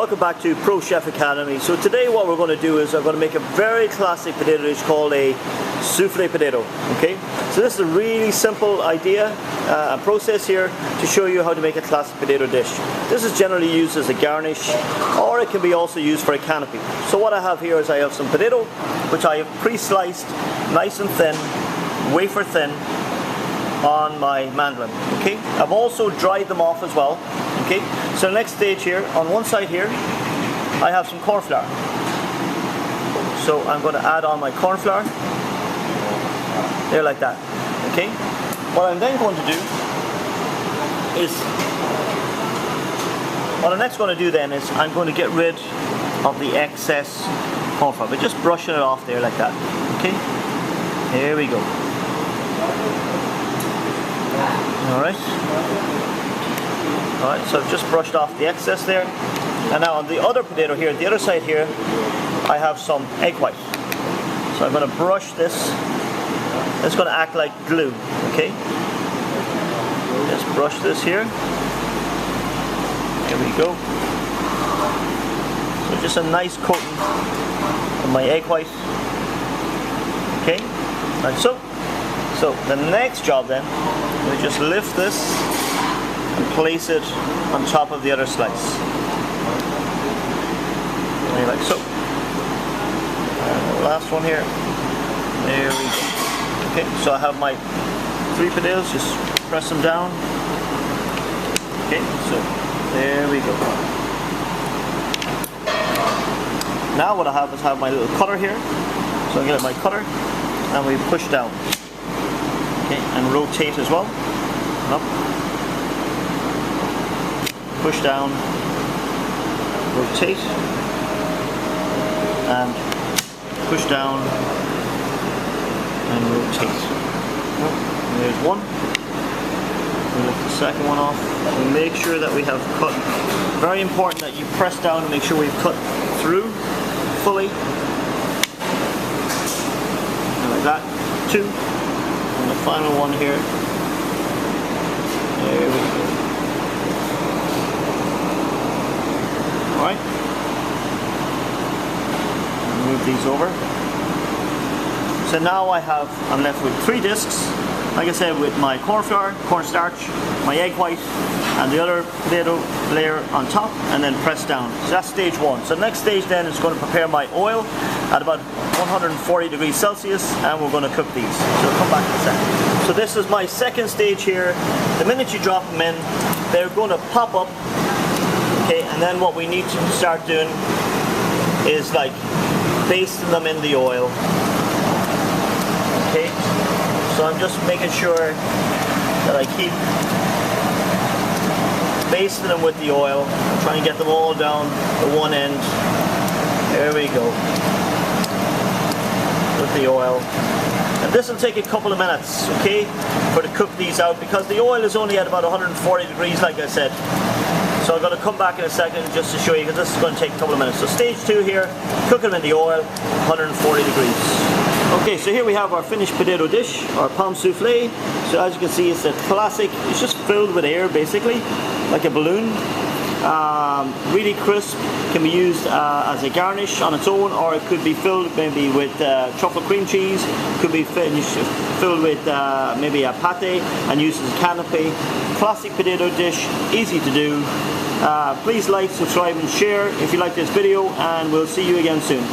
Welcome back to Pro Chef Academy. So today what we're going to do is I'm going to make a very classic potato dish called a souffle potato. Okay, so this is a really simple idea and process here to show you how to make a classic potato dish. This is generally used as a garnish, or it can be also used for a canopy. So what I have here is I have some potato which I have pre-sliced nice and thin, wafer thin, on my mandolin. Okay, I've also dried them off as well. Okay, so the next stage here, on one side here, I have some corn flour. So I'm going to add on my corn flour, there like that. Okay, what I'm then going to do is, what I'm next going to do then is I'm going to get rid of the excess corn flour, but just brushing it off there like that. Okay, here we go. Alright, so I've just brushed off the excess there. And now on the other potato here, the other side here, I have some egg white. So I'm going to brush this. It's going to act like glue, okay? Just brush this here. There we go. So just a nice coating of my egg white. Okay, like so. So the next job then, we just lift this and place it on top of the other slice. Like so. And the last one here. There we go. Okay, so I have my 3 potatoes, just press them down. Okay, so there we go. Now what I have is my little cutter here. So I'm going to get my cutter and we push down. Okay, and rotate as well. Up. Push down. Rotate. And push down. And rotate. And there's one. We lift the second one off. We make sure that we have cut. Very important that you press down and make sure we've cut through fully. And like that. 2. And the final one here. There we go. Alright. Move these over. So now I'm left with 3 discs. Like I said, with my corn flour, cornstarch, my egg white, and the other potato layer on top, and then press down. So that's stage 1. So the next stage then is going to prepare my oil at about 140 degrees Celsius, and we're going to cook these. So we'll come back in a second. So this is my second stage here. The minute you drop them in, they're going to pop up. Okay, and then what we need to start doing is like basting them in the oil. Okay, so I'm just making sure that I keep basting them with the oil. I'm trying to get them all down the one end. There we go. With the oil. And this will take a couple of minutes, okay, to cook these out, because the oil is only at about 140 degrees, like I said. So I'm going to come back in a second just to show you, because this is going to take a couple of minutes. So stage 2 here, cook them in the oil, 140 degrees. Okay, so here we have our finished potato dish, our pomme souffle. So as you can see, it's a classic. It's just filled with air, basically, like a balloon. Really crisp. Can be used as a garnish on its own, or it could be filled maybe with truffle cream cheese. Could be filled with maybe a pate and used as a canopy. Classic potato dish, easy to do. Please like, subscribe and share if you like this video, and we'll see you again soon.